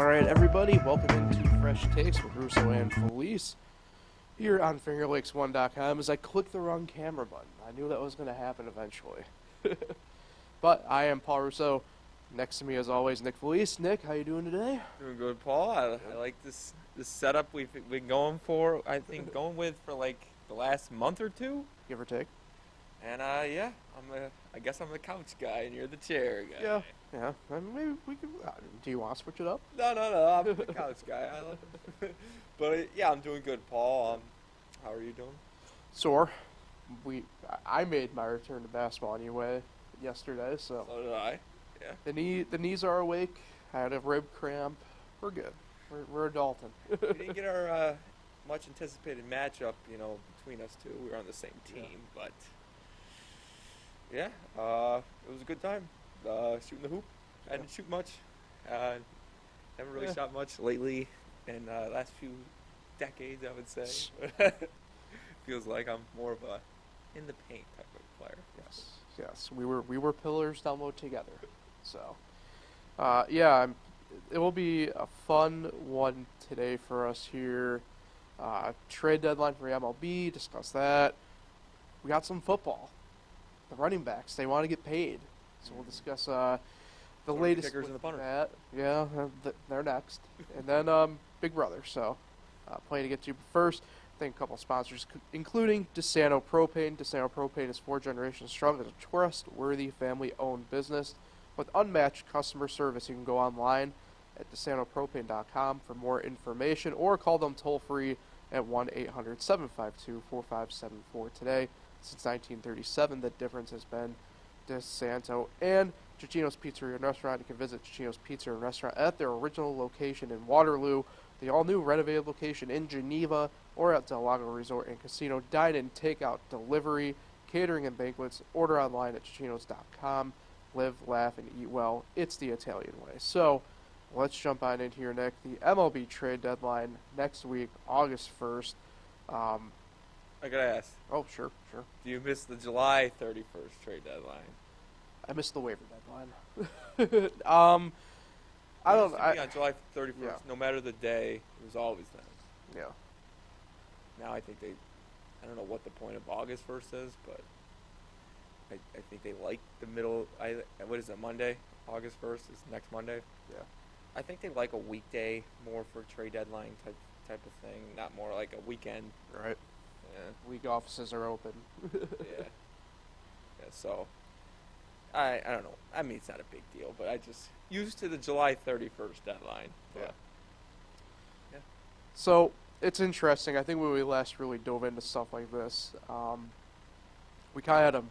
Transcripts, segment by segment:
Alright, everybody, welcome into Fresh Takes with Russo and Felice here on FingerLakes1.com as I clicked the wrong camera button. I knew that was going to happen eventually. But I am Paul Russo. Next to me, as always, Nick Felice. Nick, how you doing today? Doing good, Paul. I like this setup we've been going for. I think going with for like the last month or two. Give or take. And I guess I'm the couch guy and you're the chair guy. Yeah. Maybe we could. Do you want to switch it up? No. I'm the couch guy. But yeah, I'm doing good, Paul. How are you doing? Sore. I made my return to basketball anyway yesterday, so. So did I. Yeah. The knees are awake. I had a rib cramp. We're good. We're adulting. We didn't get our much anticipated matchup, between us two. We were on the same team, but yeah, it was a good time. Shooting the hoop. I didn't shoot much. Haven't really shot much lately in the last few decades, I would say. Feels like I'm more of a in the paint type of player. Yes. We were pillars down low together. So, it will be a fun one today for us here. Trade deadline for MLB, discuss that. We got some football. The running backs, they want to get paid. So we'll discuss the latest kickers and the punter. that. Yeah, they're next. And then Big Brother. So plenty to get to. But first, thank a couple sponsors, including DeSanto Propane. DeSanto Propane is 4 generations strong as a trustworthy family-owned business. With unmatched customer service, you can go online at DeSantoPropane.com for more information or call them toll-free at 1-800-752-4574 today. Since 1937, the difference has been DeSanto and Cicino's Pizzeria and Restaurant. You can visit Cicino's Pizza and Restaurant at their original location in Waterloo, the all-new renovated location in Geneva, or at Del Lago Resort and Casino. Dine-in, takeout, delivery, catering, and banquets. Order online at Cicinos.com. Live, laugh, and eat well. It's the Italian way. So, let's jump on in here, Nick. The MLB trade deadline next week, August 1st. I gotta ask. Oh, sure. Do you miss the July 31st trade deadline? I missed the waiver deadline. I don't know. On July 31st, no matter the day, it was always then. Yeah. Now I think I don't know what the point of August 1st is, but I think they like the middle. What is it, Monday? August 1st is next Monday? Yeah. I think they like a weekday more for trade deadline type of thing, not more like a weekend. Right. Yeah. League offices are open. Yeah. So, I don't know. I mean, it's not a big deal, but I just used to the July 31st deadline. Yeah. Yeah. So, it's interesting. I think when we last really dove into stuff like this, we kind of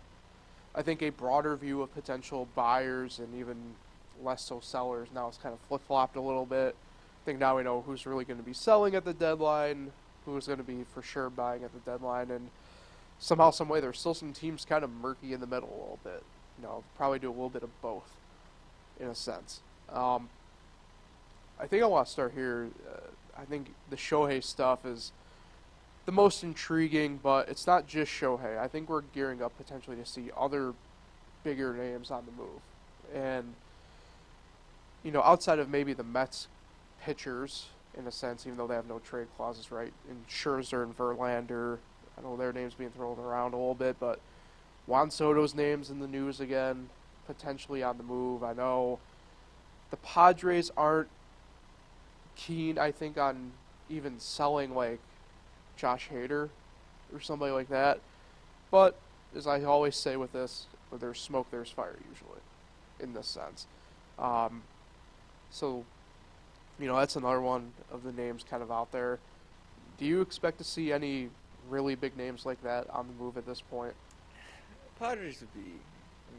had a broader view of potential buyers and even less so sellers. Now it's kind of flip-flopped a little bit. I think now we know who's really going to be selling at the deadline, who's going to be for sure buying at the deadline, and somehow, some way, there's still some teams kind of murky in the middle a little bit. Probably do a little bit of both, in a sense. I think I want to start here. I think the Shohei stuff is the most intriguing, but it's not just Shohei. I think we're gearing up potentially to see other bigger names on the move. And, outside of maybe the Mets pitchers, in a sense, even though they have no trade clauses, right? And Scherzer and Verlander, I know their names being thrown around a little bit, but Juan Soto's name's in the news again, potentially on the move. I know the Padres aren't keen, I think, on even selling, like, Josh Hader or somebody like that. But, as I always say with this, where there's smoke, there's fire, usually, in this sense. So, that's another one of the names kind of out there. Do you expect to see any really big names like that on the move at this point? Padres would be,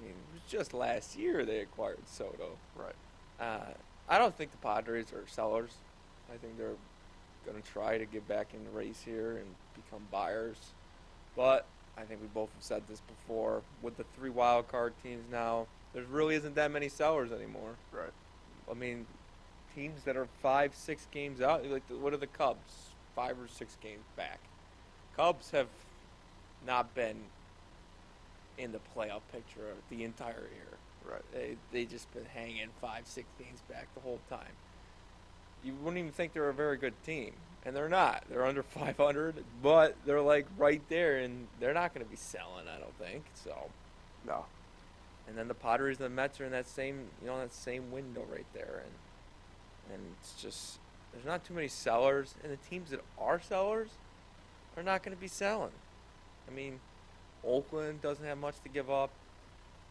it was just last year they acquired Soto. Right. I don't think the Padres are sellers. I think they're going to try to get back in the race here and become buyers. But I think we both have said this before. With the 3 wild card teams now, there really isn't that many sellers anymore. Right. Teams that are 5-6 games out, what are the Cubs? 5 or 6 games back. Cubs have not been in the playoff picture the entire year. Right. They just been hanging 5-6 games back the whole time. you wouldn't even think they're a very good team, and they're not. They're under 500, but they're like right there, and they're not going to be selling. I don't think so. No. And then the Padres and the Mets are in that same, that same window right there, and it's just there's not too many sellers, and the teams that are sellers are not going to be selling. I mean, Oakland doesn't have much to give up.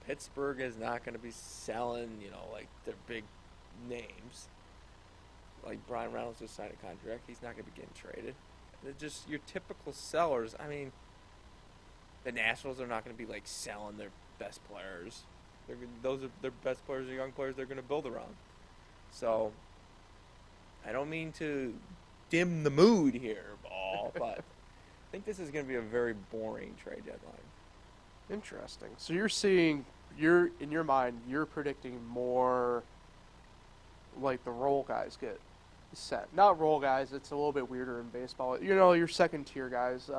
Pittsburgh is not going to be selling, like their big names. Like Brian Reynolds just signed a contract; he's not going to be getting traded. They're just your typical sellers. I mean, the Nationals are not going to be like selling their best players. Those are their best players, are young players they're going to build around. So, I don't mean to dim the mood here, Ball, but I think this is going to be a very boring trade deadline. Interesting. So in your mind, you're predicting more like the role guys get set. Not role guys, it's a little bit weirder in baseball. Your second tier guys.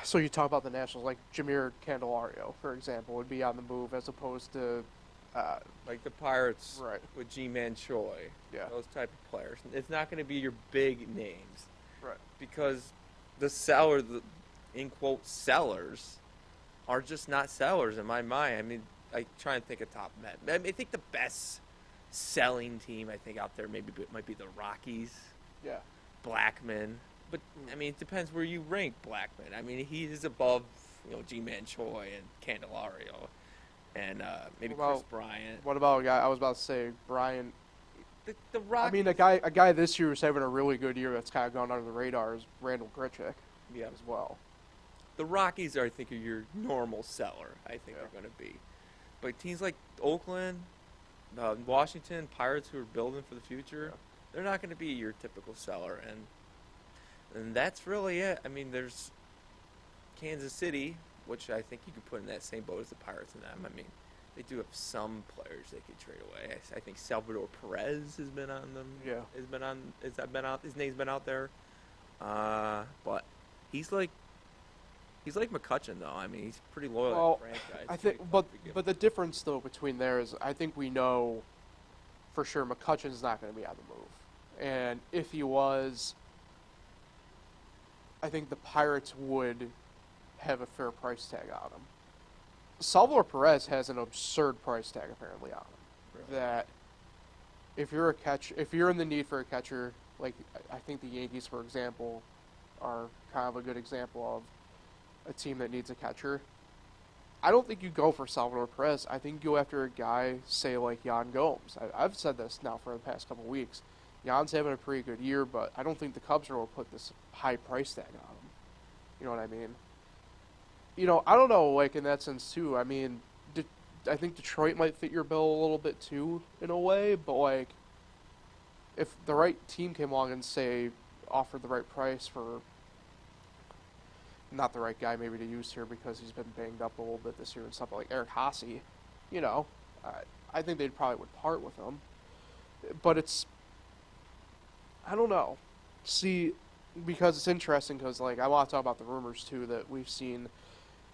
So you talk about the Nationals, like Jameer Candelario, for example, would be on the move as opposed to like the Pirates right. with G-Man Choi. Yeah. Those type of players. It's not going to be your big names. Right. Because the in quote sellers are just not sellers in my mind. I mean, I try and think of top men. I think the best selling team I think out there might be the Rockies. Yeah. Blackman. But I mean, it depends where you rank Blackman. I mean, he is above, G-Man Choi and Candelario, and maybe Chris Bryant. What about a guy? I was about to say Bryant. The Rockies. I mean, a guy this year who's having a really good year that's kind of gone under the radar is Randall Grichuk. Yeah. As well. The Rockies are, I think, are your normal seller. I think are going to be, but teams like Oakland, Washington, Pirates, who are building for the future, they're not going to be your typical seller, and that's really it. I mean, there's Kansas City, which I think you could put in that same boat as the Pirates and them. I mean, they do have some players they could trade away. I think Salvador Perez has been on them. Yeah. His name's been out there. But he's like McCutchen though. I mean, he's pretty loyal to the franchise. I think, but the difference though between there is I think we know for sure McCutchen's not going to be on the move, and if he was, I think the Pirates would have a fair price tag on him. Salvador Perez has an absurd price tag apparently on him. Really? That if you're in the need for a catcher, like I think the Yankees, for example, are kind of a good example of a team that needs a catcher. I don't think you go for Salvador Perez. I think you go after a guy, say like Yan Gomes. I've said this now for the past couple of weeks. Jan's having a pretty good year, but I don't think the Cubs are going to put this high price tag on him. You know what I mean? I don't know, like, in that sense, too. I mean, I think Detroit might fit your bill a little bit, too, in a way. But, like, if the right team came along and, say, offered the right price for not the right guy maybe to use here because he's been banged up a little bit this year and stuff like Eric Haase, I think they probably would part with him. But it's, I don't know. See, because it's interesting because, like, I want to talk about the rumors, too, that we've seen.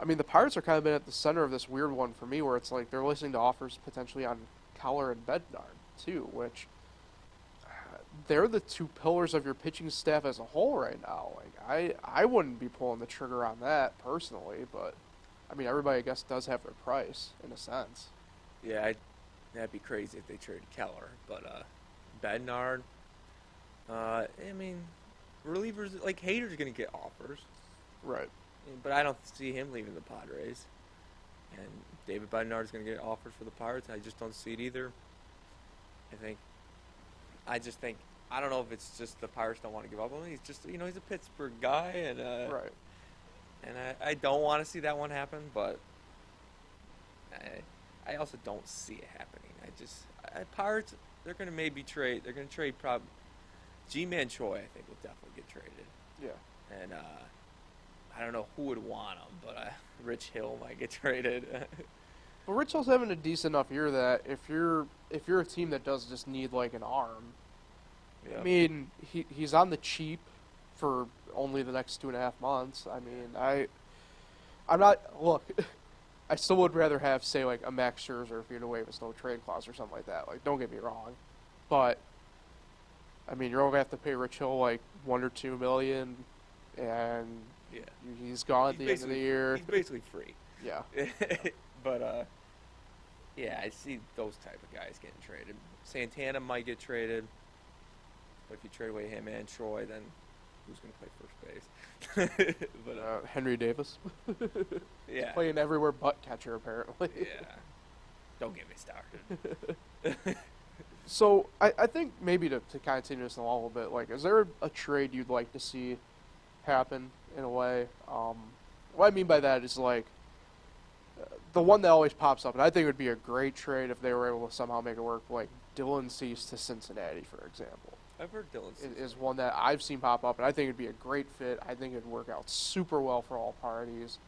I mean, the Pirates are kind of been at the center of this weird one for me where it's like they're listening to offers potentially on Keller and Bednar, too, which they're the two pillars of your pitching staff as a whole right now. Like, I wouldn't be pulling the trigger on that personally, but, I mean, everybody, I guess, does have their price in a sense. Yeah, that'd be crazy if they traded Keller. But Bednar, I mean, relievers, like, Hader's going to get offers. Right. But I don't see him leaving the Padres. And David Bednar's going to get offers for the Pirates. I just don't see it either. I don't know if it's just the Pirates don't want to give up on him. He's just, he's a Pittsburgh guy. And, right. And I don't want to see that one happen, but I also don't see it happening. Pirates, they're going to maybe trade. They're going to trade probably G-Man Choi, I think, will definitely get traded. Yeah. And I don't know who would want him, but Rich Hill might get traded. But Rich Hill's having a decent enough year that if you're a team that does just need like an arm, I mean he's on the cheap for only the next 2.5 months. I mean I'm not look. I still would rather have, say, like a Max Scherzer if you had to waive a no trade clause or something like that. Like, don't get me wrong, but I mean, you're only gonna have to pay Rich Hill like 1 or 2 million, and Yeah. he's gone at He's the end of the year. He's basically free. Yeah. But yeah, I see those type of guys getting traded. Santana might get traded, but if you trade away him and Troy, then who's going to play first base? But Henry Davis. yeah, Playing everywhere but catcher, apparently. yeah. Don't get me started. So, I think maybe to kind of continue this along a little bit, like, is there a trade you'd like to see happen in a way? What I mean by that is, like, the one that always pops up, and I think it would be a great trade if they were able to somehow make it work, like Dylan Cease to Cincinnati, for example. I've heard Dylan Cease Is one that I've seen pop up, and I think it'd be a great fit. I think it'd work out super well for all parties.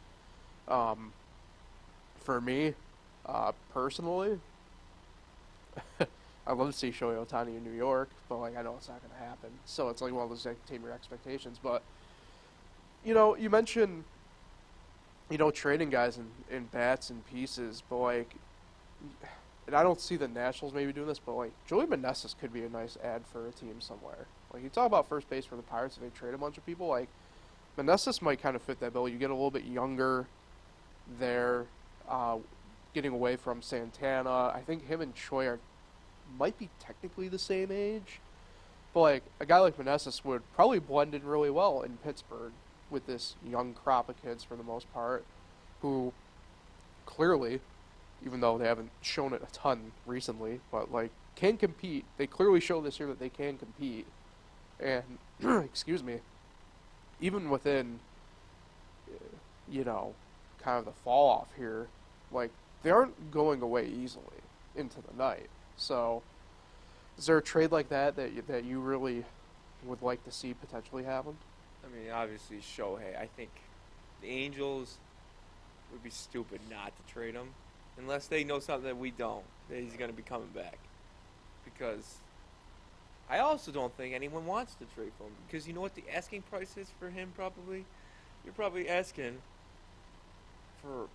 For me, personally, I'd love to see Shohei Ohtani in New York, but like I know it's not going to happen. So it's like one of those like, tame your expectations. But you mentioned trading guys in bats and pieces, but like, and I don't see the Nationals maybe doing this, but like Joey Meneses could be a nice ad for a team somewhere. Like you talk about first base for the Pirates, if they trade a bunch of people, like Meneses might kind of fit that bill. You get a little bit younger there, getting away from Santana. I think him and Choi might be technically the same age, but like a guy like Meneses would probably blend in really well in Pittsburgh with this young crop of kids for the most part, who clearly, even though they haven't shown it a ton recently, but like can compete. They clearly show this year that they can compete, and excuse me, even within kind of the fall off here, like they aren't going away easily into the night. So, is there a trade like that you really would like to see potentially happen? I mean, obviously Shohei. I think the Angels would be stupid not to trade him, unless they know something that we don't, that he's going to be coming back. Because I also don't think anyone wants to trade for him. Because you know what the asking price is for him probably? You're probably asking for,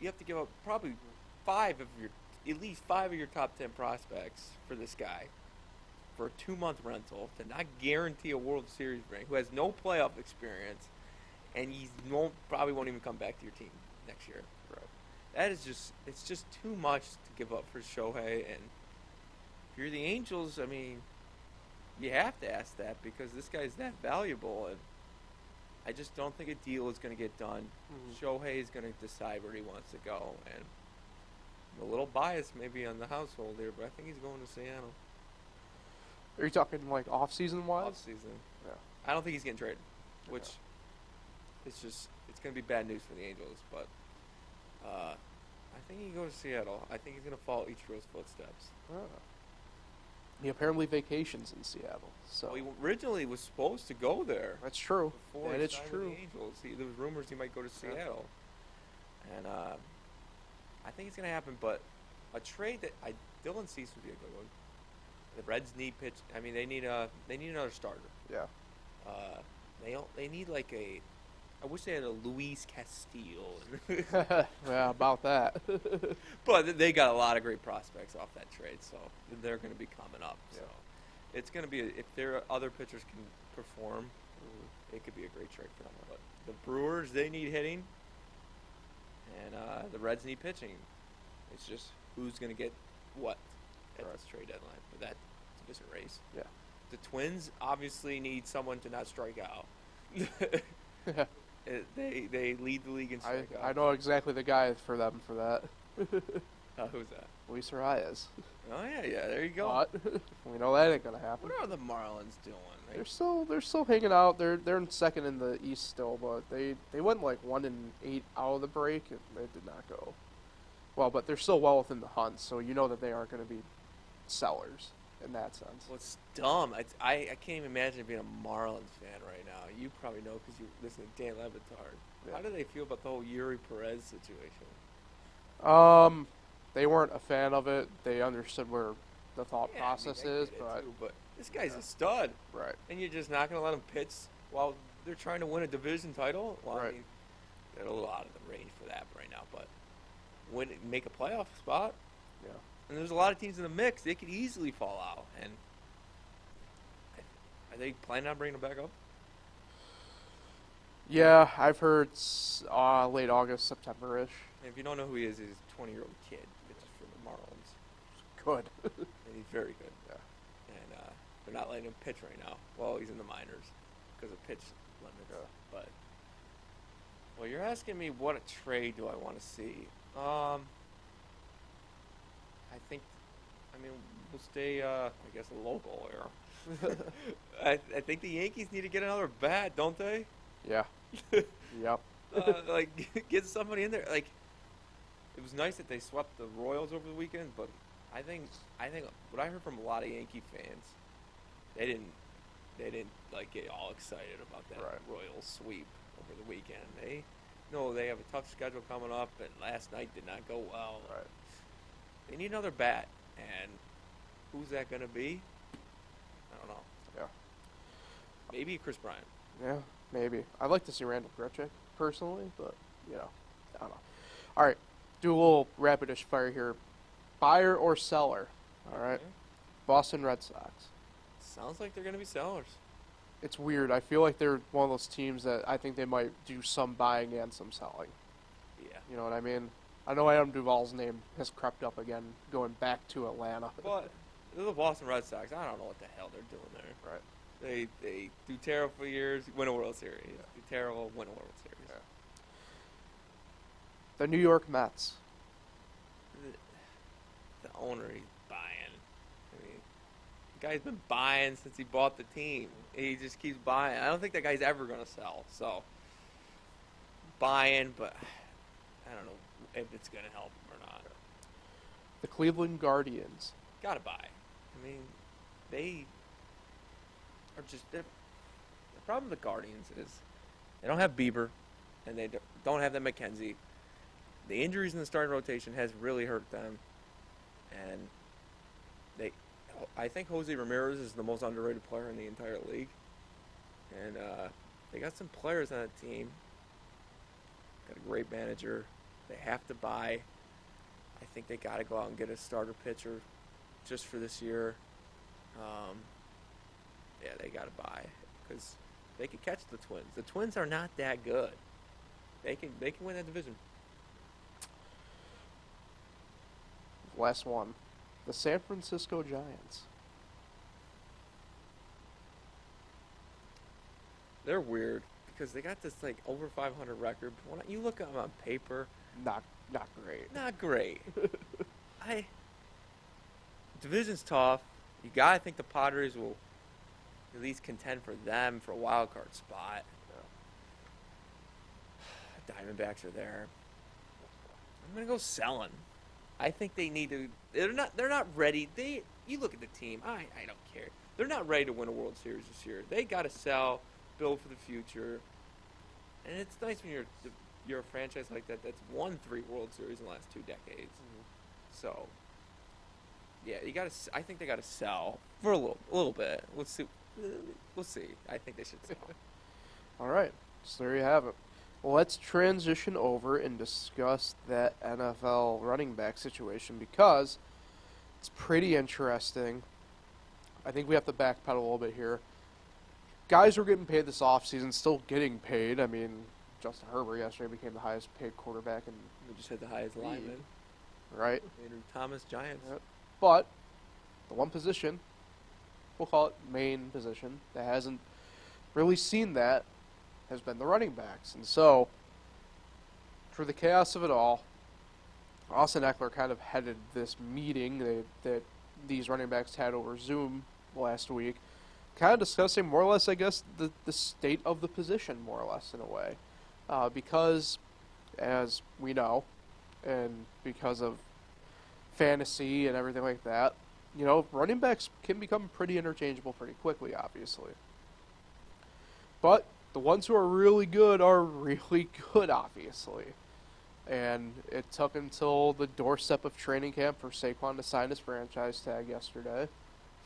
you have to give up probably at least five of your top 10 prospects for this guy. For a 2-month rental to not guarantee a World Series ring, who has no playoff experience, and probably won't even come back to your team next year. Right. That is it's just too much to give up for Shohei. And if you're the Angels, I mean, you have to ask that because this guy's that valuable, and I just don't think a deal is going to get done. Mm-hmm. Shohei is going to decide where he wants to go, and I'm a little biased maybe on the household here, but I think he's going to Seattle. Are you talking like off-season wise? Off season. Yeah. I don't think he's getting traded, which it's going to be bad news for the Angels. But I think he goes to Seattle. I think he's going to follow Ichiro's footsteps. Oh. He apparently vacations in Seattle. So Well, he originally was supposed to go there. that's true. Before That he is signed with true. the Angels. There was rumors he might go to Seattle, and I think it's going to happen. But a trade that Dylan Cease would be a good one. The Reds need pitch. I mean, they need another starter. Yeah. They need like I wish they had a Luis Castillo. Yeah, about that. But they got a lot of great prospects off that trade, so they're going to be coming up. So it's going to be if their other pitchers can perform, it could be a great trade for them. But the Brewers, they need hitting, and the Reds need pitching. It's just who's going to get what at this trade deadline for that division race. Yeah. The Twins obviously need someone to not strike out. They lead the league in strikeouts. I know exactly the guy for them for that. Who's that? Luis Arias. Oh yeah, there you go. But we know that ain't gonna happen. What are the Marlins doing? They're still hanging out. They're in second in the East still, but they went like 1-8 out of the break, and they did not go well. But they're still well within the hunt, so you know that they aren't going to be sellers in that sense. Well, it's dumb. I can't even imagine being a Marlins fan right now. You probably know because you listen to Dan Levitard. Yeah. How do they feel about the whole Yuri Perez situation? They weren't a fan of it. They understood where the thought process is, but this guy's a stud, right. and you're just not going to let him pitch while they're trying to win a division title. Well, Right. I mean, they're a little out of the range for that right now, but make a playoff spot. Yeah. And there's a lot of teams in the mix. They could easily fall out. And are they planning on bringing them back up? Yeah, I've heard it's late August, September-ish. And if you don't know who he is, he's a 20-year-old kid. Pitches for the Marlins. Good. And he's very good. Yeah. And they're not letting him pitch right now. Well, he's in the minors because of pitch limits. Yeah. But well, you're asking me what a trade do I want to see? I mean, we'll stay. I guess local here. I think the Yankees need to get another bat, don't they? Yeah. Yep. Like get somebody in there. Like it was nice that they swept the Royals over the weekend, but I think what I heard from a lot of Yankee fans, they didn't like get all excited about that Right. Royals sweep over the weekend. They know they have a tough schedule coming up, and last night did not go well. Right. They need another bat, and who's that going to be? I don't know. Yeah. Maybe Chris Bryant. Yeah, maybe. I'd like to see Randall Grichuk, personally, but, you know, I don't know. All right, do a little rapidish fire here. Buyer or seller? All right. Okay. Boston Red Sox. Sounds like they're going to be sellers. It's weird. I feel like they're one of those teams that I think they might do some buying and some selling. Yeah. You know what I mean? I know Adam Duvall's name has crept up again, going back to Atlanta. But the Boston Red Sox, I don't know what the hell they're doing there. Right. They do terrible for years, win a World Series. Do terrible, win a World Series. Yeah. The New York Mets. The owner, he's buying. I mean, the guy's been buying since he bought the team. He just keeps buying. I don't think that guy's ever going to sell. So, buying, but I don't know if it's going to help him or not. The Cleveland Guardians. Got to buy. I mean, they are just... The problem with the Guardians is they don't have Bieber, and they don't have that McKenzie. The injuries in the starting rotation has really hurt them. And I think Jose Ramirez is the most underrated player in the entire league. And they got some players on that team. Got a great manager. They have to buy. I think they got to go out and get a starter pitcher just for this year. Yeah, they got to buy because they could catch the Twins. The Twins are not that good. They can win that division. Last one. The San Francisco Giants. They're weird because they got this like over 500 record. But when you look at them on paper, Not great. not great. Division's tough. You gotta think the Padres will at least contend for them for a wild card spot. Diamondbacks are there. I'm gonna go selling. I think they need to. They're not ready. You look at the team. I don't care. They're not ready to win a World Series this year. They got to sell, build for the future, and it's nice when you're a franchise like that that's won 3 World Series in the last 2 decades. Mm-hmm. So, yeah, I think they got to sell for a little bit. We'll see. I think they should sell. All right. So there you have it. Well, let's transition over and discuss that NFL running back situation because it's pretty interesting. I think we have to backpedal a little bit here. Guys were getting paid this offseason, still getting paid. I mean, Justin Herbert yesterday became the highest paid quarterback in We just had the highest lineman. right? Andrew Thomas, Giants. Yep. But the one position, we'll call it main position, that hasn't really seen that has been the running backs. And so, for the chaos of it all, Austin Eckler kind of headed this meeting that these running backs had over Zoom last week, kind of discussing more or less, I guess, the state of the position, more or less, in a way. Because, as we know, and because of fantasy and everything like that, you know, running backs can become pretty interchangeable pretty quickly, obviously. But the ones who are really good, obviously. And it took until the doorstep of training camp for Saquon to sign his franchise tag yesterday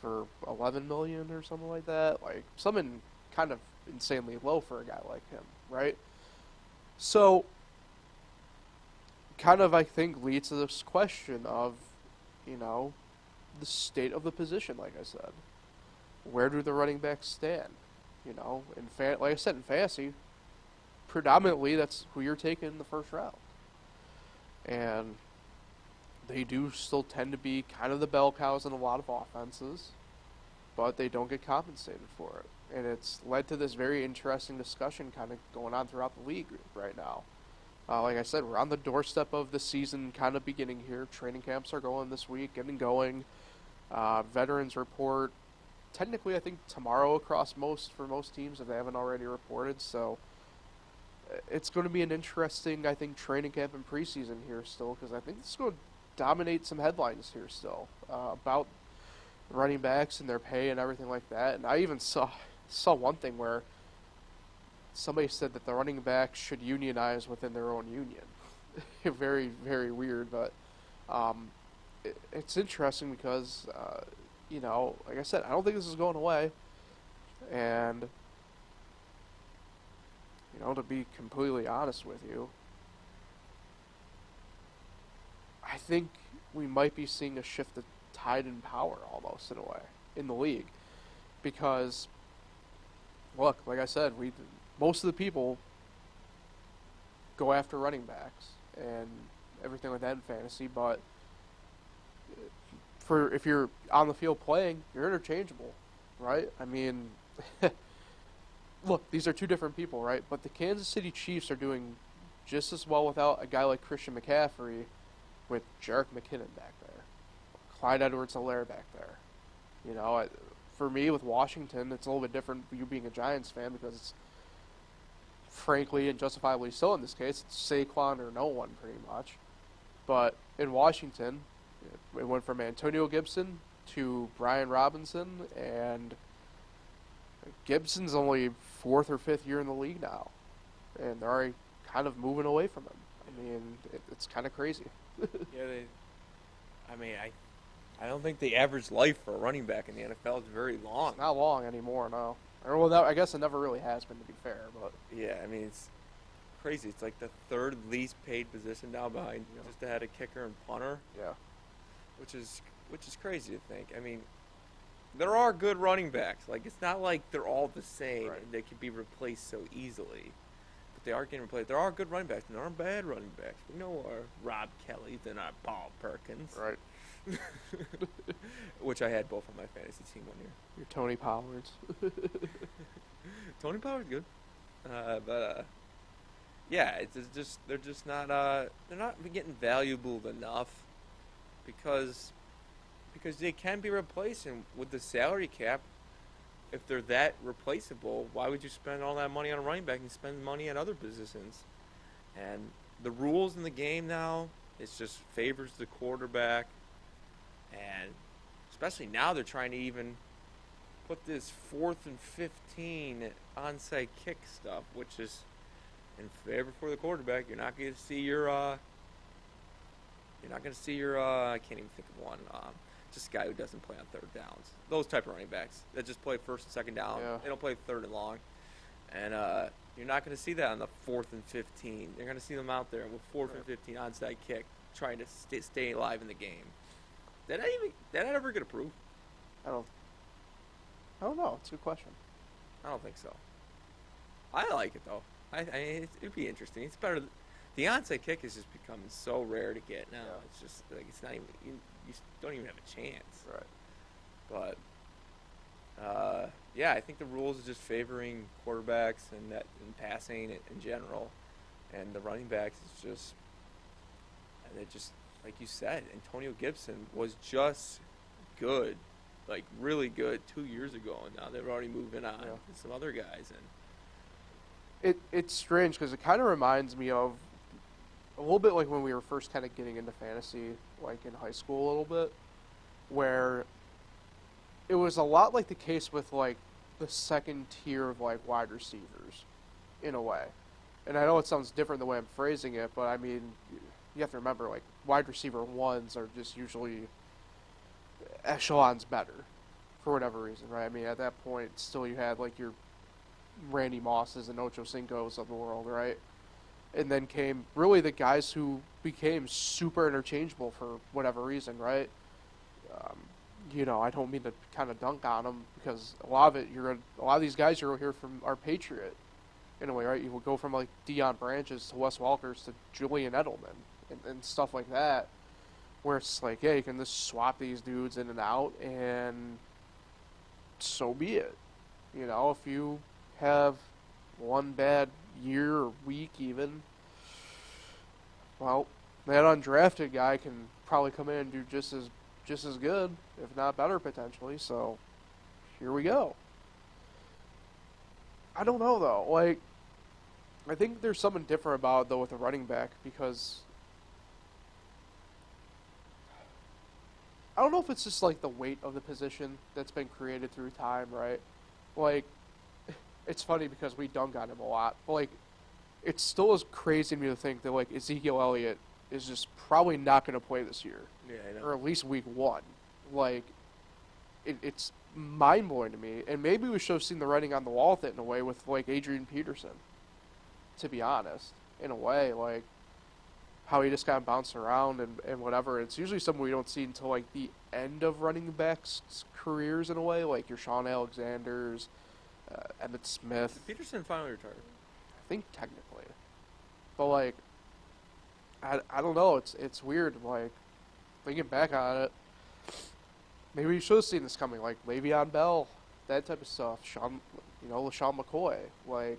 for $11 million or something like that. Like, something kind of insanely low for a guy like him, right? So, kind of, I think, leads to this question of, you know, the state of the position, like I said. Where do the running backs stand? You know, like I said, in fantasy, predominantly that's who you're taking in the first round. And they do still tend to be kind of the bell cows in a lot of offenses, but they don't get compensated for it. And it's led to this very interesting discussion kind of going on throughout the league right now. Like I said, we're on the doorstep of the season kind of beginning here. Training camps are going this week, getting going. Veterans report, technically I think tomorrow for most teams if they haven't already reported. So it's going to be an interesting, I think, training camp and preseason here still, because I think this is going to dominate some headlines here still about running backs and their pay and everything like that. And I even saw one thing where somebody said that the running backs should unionize within their own union. Very, very weird, but it's interesting because, you know, like I said, I don't think this is going away. And, you know, to be completely honest with you, I think we might be seeing a shift of tide in power almost in a way in the league. Because, look, like I said, most of the people go after running backs and everything like that in fantasy, but if you're on the field playing, you're interchangeable, right? I mean, look, these are two different people, right? But the Kansas City Chiefs are doing just as well without a guy like Christian McCaffrey with Jerick McKinnon back there, Clyde Edwards-Helaire back there. You know, for me with Washington, it's a little bit different you being a Giants fan because it's frankly and justifiably so in this case, it's Saquon or no one pretty much. But in Washington, it went from Antonio Gibson to Brian Robinson, and Gibson's only 4th or 5th year in the league now, and they're already kind of moving away from him. I mean, it's kind of crazy. Yeah, I don't think the average life for a running back in the NFL is very long. It's not long anymore, no. Well, I guess it never really has been, to be fair. But yeah, I mean, it's crazy. It's like the 3rd least paid position now behind just ahead of kicker and punter. Yeah, which is crazy to think. I mean, there are good running backs. Like, it's not like they're all the same and they can be replaced so easily. But they are getting replaced. There are good running backs, and there are bad running backs. We know our Rob Kellys and our Paul Perkins. right. Which I had both on my fantasy team one year. Your Tony Pollards. Tony Pollard's good. Yeah, they're just not they're not getting valuable enough because they can be replaced, and with the salary cap, if they're that replaceable, why would you spend all that money on a running back and spend money at other positions? And the rules in the game now, it's just favors the quarterback, and especially now they're trying to even put this 4th and 15 onside kick stuff, which is in favor for the quarterback. You're not going to see your I can't even think of one. Just a guy who doesn't play on 3rd downs. Those type of running backs that just play 1st and 2nd down. Yeah. They don't play 3rd and long. And you're not going to see that on the 4th and 15. You're going to see them out there with 4th and 15 onside kick, trying to stay alive in the game. Did that ever get approved? I don't know. It's a good question. I don't think so. I like it though. It'd be interesting. It's better. The onside kick is just becoming so rare to get now. Yeah. It's just like it's not even you don't even have a chance. Right. But yeah, I think the rules are just favoring quarterbacks and passing in general, and the running backs is just like you said, Antonio Gibson was just good, like really good 2 years ago, and now they're already moving on to some other guys. And It's strange because it kind of reminds me of a little bit like when we were first kind of getting into fantasy, like in high school a little bit, where it was a lot like the case with like the second tier of like wide receivers, in a way. And I know it sounds different the way I'm phrasing it, but I mean, you have to remember like wide receiver ones are just usually echelons better for whatever reason, right? I mean, at that point, still you had like your Randy Mosses and Ocho Cincos of the world, right? and then came really the guys who became super interchangeable for whatever reason, right? Um, I don't mean to kind of dunk on them because a lot of these guys you'll hear from are Patriot in a way, right? You will go from like Deion Branches to Wes Walkers to Julian Edelman and stuff like that, where it's like, yeah, you can just swap these dudes in and out, and so be it. If you have one bad year or week even, well, that undrafted guy can probably come in and do just as good, if not better potentially. So here we go. I don't know though. Like, I think there's something different about it though with a running back because I don't know if it's just like the weight of the position that's been created through time, right? Like, it's funny because we dunk on him a lot, but like, it still is crazy to me to think that like Ezekiel Elliott is just probably not going to play this year, Yeah, I know. or at least week one. Like, it's mind blowing to me, and maybe we should have seen the writing on the wall with it in a way with like Adrian Peterson. To be honest, in a way, like how he just kind of bounced around and whatever. It's usually something we don't see until like the end of running backs' careers in a way, like your Sean Alexander's, Emmitt Smith. Peterson finally retired. I think technically, but like, I don't know. It's weird. Like, thinking back on it, maybe we should have seen this coming. Like Le'Veon Bell, that type of stuff. LaShawn McCoy. Like,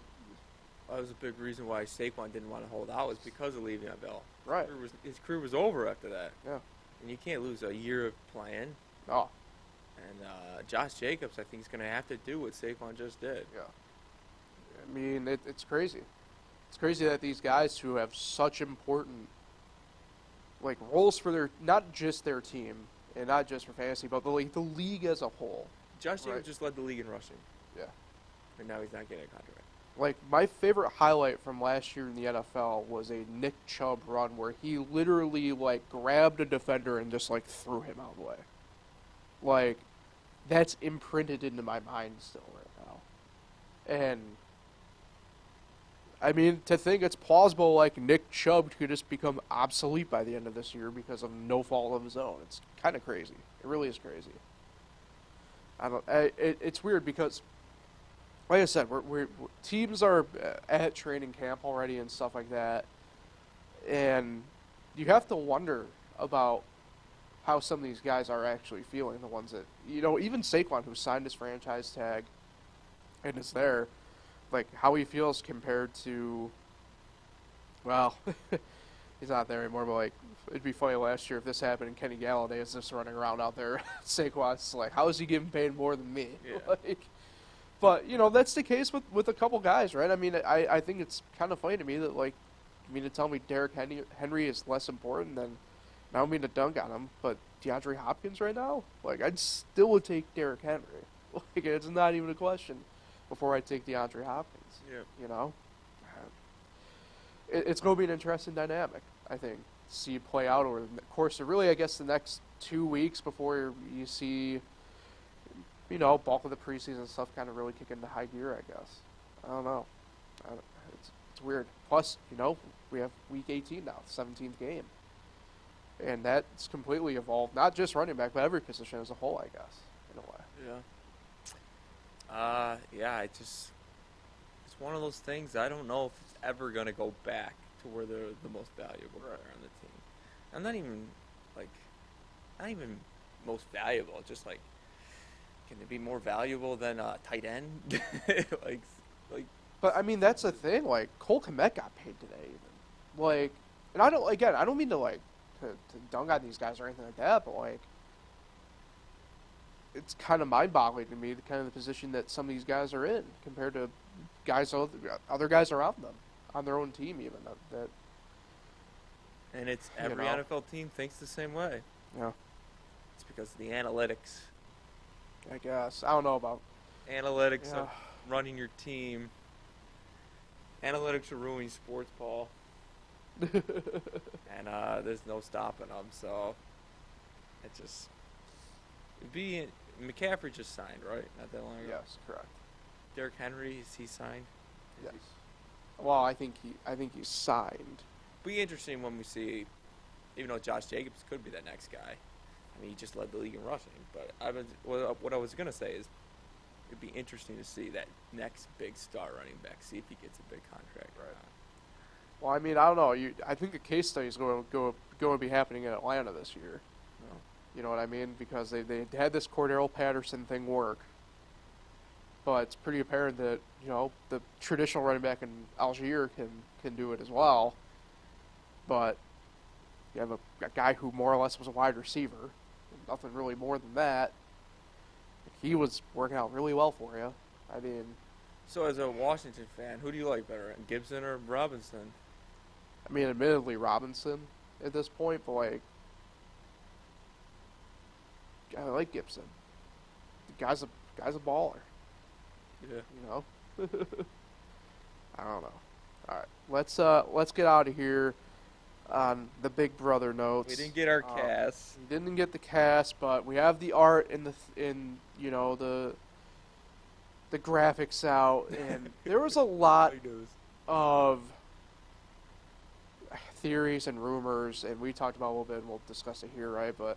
That was a big reason why Saquon didn't want to hold out, was because of Le'Veon Bell. right. His career was over after that. Yeah. And you can't lose a year of playing. Oh, And Josh Jacobs, I think, is going to have to do what Saquon just did. yeah. I mean, it's crazy. It's crazy that these guys who have such important like roles for their not just their team and not just for fantasy, but the league as a whole. Josh Jacobs Right. just led the league in rushing. Yeah. And now he's not getting a contract. Like, my favorite highlight from last year in the NFL was a Nick Chubb run where he literally, like, grabbed a defender and just, like, threw him out of the way. Like, that's imprinted into my mind still right now. And, I mean, to think it's plausible, like, Nick Chubb could just become obsolete by the end of this year because of no fault of his own. It's kind of crazy. It really is crazy. It's weird because, like I said, we're teams are at training camp already and stuff like that, and you have to wonder about how some of these guys are actually feeling. The ones that even Saquon, who signed his franchise tag and is there, like how he feels compared to, well, he's not there anymore. But like, it'd be funny last year if this happened and Kenny Galladay is just running around out there. Saquon's like, how is he getting paid more than me? Yeah. Like, but, that's the case with a couple guys, right? I mean, I think it's kind of funny to me that, like, you mean to tell me Derrick Henry is less important than, I don't mean to dunk on him, but DeAndre Hopkins right now? Like, I'd still would take Derrick Henry. Like, it's not even a question before I take DeAndre Hopkins. Yeah. It's going to be an interesting dynamic, I think, to see it play out over the course of really, I guess, the next 2 weeks before you see bulk of the preseason stuff kind of really kick into high gear, I guess. I don't know. It's weird. Plus, we have week 18 now, the 17th game. And that's completely evolved, not just running back, but every position as a whole, I guess, in a way. Yeah. It's one of those things. I don't know if it's ever going to go back to where they're the most valuable player on the team. I'm not even most valuable, just like, can it be more valuable than a tight end? like. But I mean, that's the thing. Like, Cole Kmet got paid today, even. Like, and I don't mean to like to dunk on these guys or anything like that, but like, it's kind of mind-boggling to me the kind of the position that some of these guys are in compared to other guys around them on their own team, even that. And it's every NFL team thinks the same way. Yeah. It's because of the analytics. I guess. I don't know about Analytics of running your team. Analytics are ruining sports, Paul. And there's no stopping them, so McCaffrey just signed, right? Not that long ago. Yes, correct. Derrick Henry, is he signed? Yes. Well, I think he's signed. Be interesting when we see, even though Josh Jacobs could be that next guy. I mean, he just led the league in rushing. But what I was gonna say is, it'd be interesting to see that next big star running back, see if he gets a big contract. Right. Well, I mean, I don't know. I think the case study is going to be happening in Atlanta this year. No. You know what I mean? Because they had this Cordero Patterson thing work, but it's pretty apparent that the traditional running back in Algier can do it as well. But you have a guy who more or less was a wide receiver, nothing really more than that. He was working out really well for you. I mean, So as a Washington fan, who do you like better, Gibson or Robinson? admittedly Robinson at this point, but I like Gibson. The guy's a baller. Yeah. You know. I don't know. All right, let's get out of here on the Big Brother notes. We didn't get our cast. We didn't get the cast, but we have the art and the graphics out, and there was a lot of theories and rumors, and we talked about it a little bit, and we'll discuss it here, right? But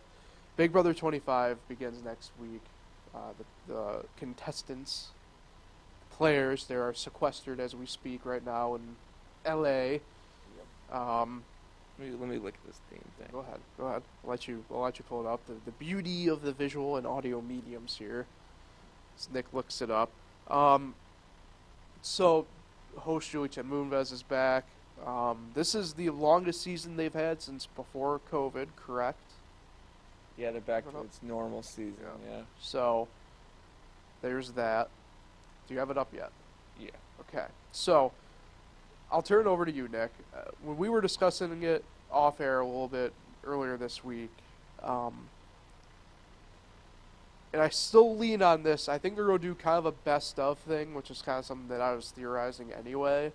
Big Brother 25 begins next week. The contestants, players, they are sequestered as we speak right now in L.A. Let me look at this theme thing. Go ahead. I'll let you pull it up. The beauty of the visual and audio mediums here. As Nick looks it up. So, host Julie Chen Moonves is back. This is the longest season they've had since before COVID, correct? Yeah, they're back I don't to know. its normal season. Yeah. So, there's that. Do you have it up yet? Yeah. Okay. So, I'll turn it over to you, Nick. When we were discussing it off air a little bit earlier this week, and I still lean on this. I think they're going to do kind of a best of thing, which is kind of something that I was theorizing anyway.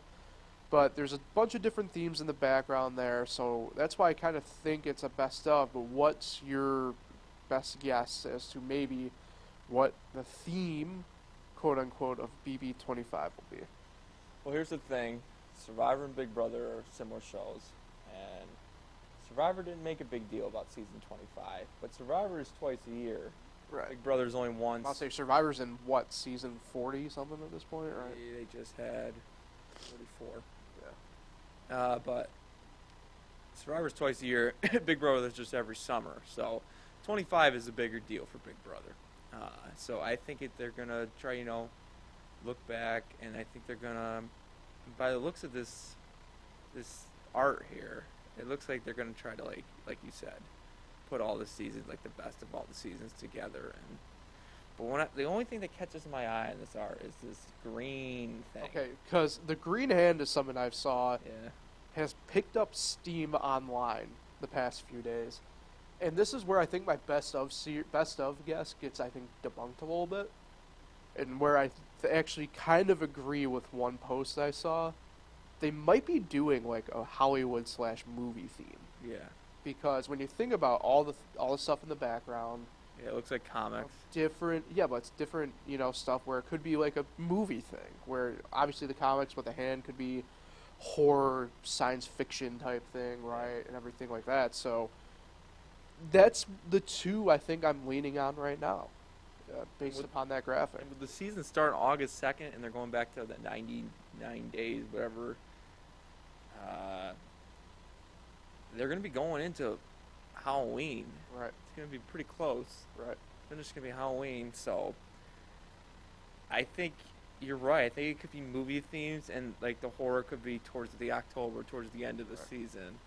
But there's a bunch of different themes in the background there, so that's why I kind of think it's a best of. But what's your best guess as to maybe what the theme, quote unquote, of BB25 will be? Well, here's the thing. Survivor and Big Brother are similar shows, and Survivor didn't make a big deal about season 25, but Survivor is twice a year. Right. Big Brother's only once. I'll say Survivor's in what, season 40 something at this point, right? They just had 44. Yeah. But Survivor's twice a year. Big Brother's just every summer. So 25 is a bigger deal for Big Brother. So I think they're gonna try, look back, and I think they're gonna, by the looks of this art here, it looks like they're gonna try to like you said, put all the seasons, like the best of all the seasons together. But the only thing that catches my eye in this art is this green thing. Okay, because the green hand is something I've saw Yeah. has picked up steam online the past few days, and this is where I think my best of guess gets, I think, debunked a little bit, and where I actually kind of agree with one post I saw. They might be doing like a Hollywood / movie theme, Yeah. because when you think about all the stuff in the background. Yeah, it looks like comics. But it's different, stuff where it could be like a movie thing, where obviously the comics with the hand could be horror, science fiction type thing, right, and everything like that. So that's the two I think I'm leaning on right now, based upon that graphic. And with the season starting August 2nd, and they're going back to the 99 days, whatever, they're going to be going into Halloween. Right. It's going to be pretty close. Right. Then it's going to be Halloween, so I think you're right. I think it could be movie themes, and like the horror could be towards the October, towards the end of the season,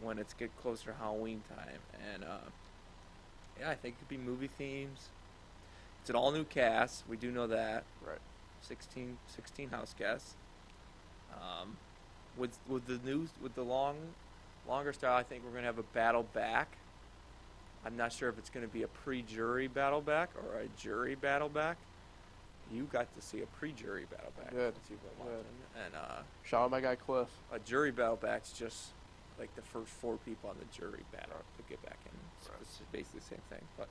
when it's get closer to Halloween time. And yeah, I think it could be movie themes. It's an all new cast. We do know that. Right. 16 house guests. With the longer style, I think we're going to have a battle back. I'm not sure if it's going to be a pre-jury battle back or a jury battle back. You got to see a pre-jury battle back. Did. You've been watching. And Shout out my guy Cliff. a jury battle back's just like the first 4 people on the jury battle to get back in. It's basically the same thing. But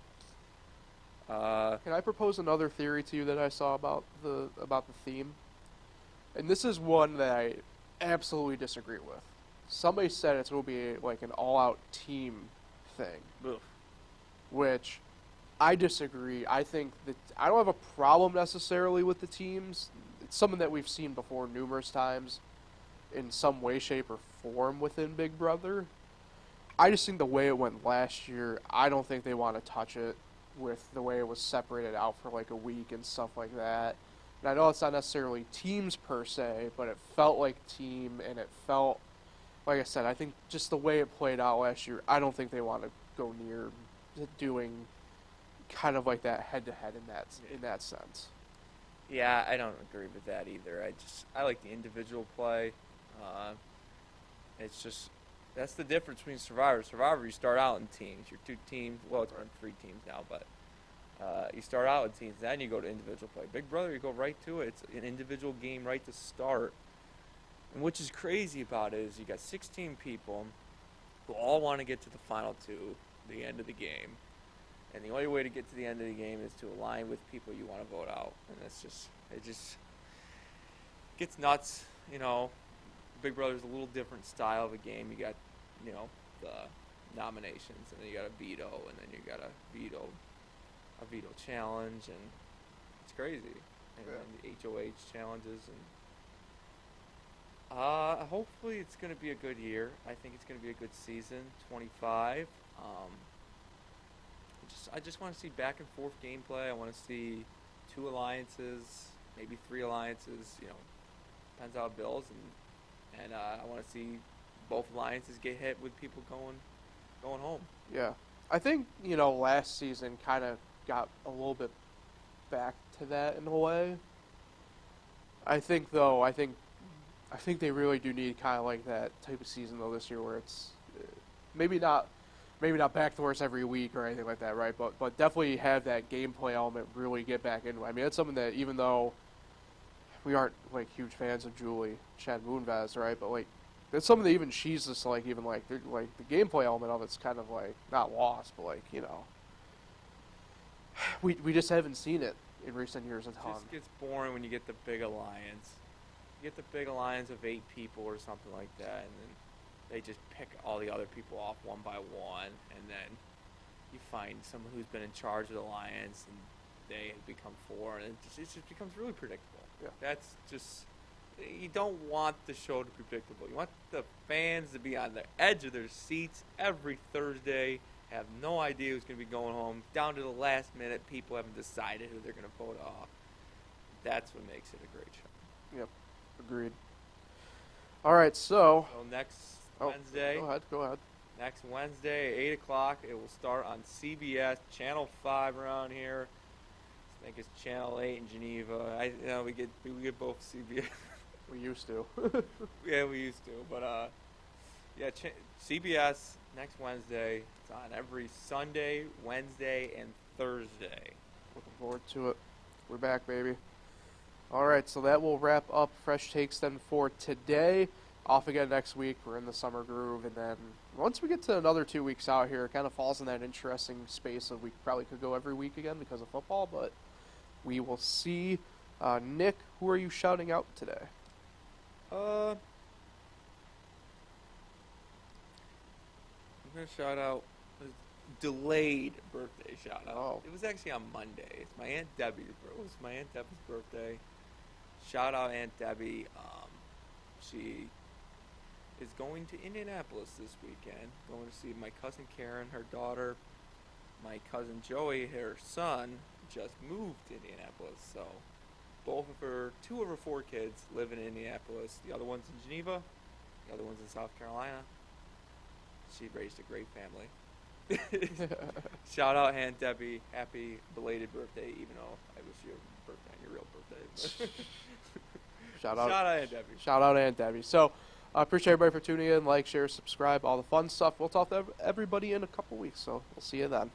Can I propose another theory to you that I saw about the theme? and this is one that I absolutely disagree with. Somebody said it's going to be like an all-out team thing, Ugh. which I disagree. I think that I don't have a problem necessarily with the teams. It's something that we've seen before numerous times in some way, shape, or form within Big Brother. I just think the way it went last year, I don't think they want to touch it with the way it was separated out for like a week and stuff like that. And I know it's not necessarily teams per se, but it felt like team, and it felt, like I said, I think just the way it played out last year, I don't think they want to go near doing kind of like that head-to-head in that sense. Yeah, I don't agree with that either. I like the individual play. It's just that's the difference between Survivor. Survivor, you start out in teams. You're 2 teams. Well, it's been 3 teams now, but you start out in teams. Then you go to individual play. Big Brother, you go right to it. It's an individual game right to start. And which is crazy about it is you got 16 people who all want to get to the final 2, the end of the game. And the only way to get to the end of the game is to align with people you want to vote out. And it just gets nuts. You know, Big Brother's a little different style of a game. You got, you know, the nominations, and then you got a veto, and then you got a veto challenge, and it's crazy. And then the HOH challenges, and hopefully it's going to be a good year. I think it's going to be a good season, 25. I just want to see back and forth gameplay. I want to see 2 alliances, maybe 3 alliances. You know, depends how it builds, and I want to see both alliances get hit with people going home. Yeah, I think last season kind of got a little bit back to that in a way. I think they really do need kind of like that type of season though this year, where it's maybe not back to us every week or anything like that, right? But definitely have that gameplay element really get back into it. I mean, it's something that even though we aren't like huge fans of Julie Chen Moonves, right? But like that's something that even she's just like the gameplay element of it's kind of like not lost, but like we just haven't seen it in recent years a ton. It just gets boring when you get the big alliance. You get the big alliance of 8 people or something like that, and then they just pick all the other people off one by one, and then you find someone who's been in charge of the alliance, and they become 4, and it just becomes really predictable. Yeah. That's just, you don't want the show to be predictable. You want the fans to be on the edge of their seats every Thursday, have no idea who's going to be going home. Down to the last minute, people haven't decided who they're going to vote off. That's what makes it a great show. Yep, agreed. All right, so next Wednesday. Go ahead. Next Wednesday, 8 o'clock. It will start on CBS, Channel 5 around here. I think it's Channel 8 in Geneva. We get both CBS. We used to. Yeah, we used to. But, CBS next Wednesday. It's on every Sunday, Wednesday, and Thursday. Looking forward to it. We're back, baby. All right, so that will wrap up Fresh Takes then for today. Off again next week. We're in the summer groove, and then once we get to another 2 weeks out here, it kind of falls in that interesting space of we probably could go every week again because of football, but we will see. Nick, who are you shouting out today? I'm going to shout out a delayed birthday shout out. Oh. It was actually on Monday. It's my Aunt Debbie's birthday. It was my Aunt Debbie's birthday. Shout out Aunt Debbie. She is going to Indianapolis this weekend, going to see my cousin Karen, her daughter, my cousin Joey, her son, just moved to Indianapolis. So 2 of her 4 kids live in Indianapolis. The other one's in Geneva, the other one's in South Carolina. She raised a great family. Shout out Aunt Debbie, happy belated birthday, even though I wish you a birthday on your real birthday. Shout out Aunt Debbie. Shout out Aunt Debbie. So, I appreciate everybody for tuning in. Like, share, subscribe, all the fun stuff. We'll talk to everybody in a couple weeks, so we'll see you then.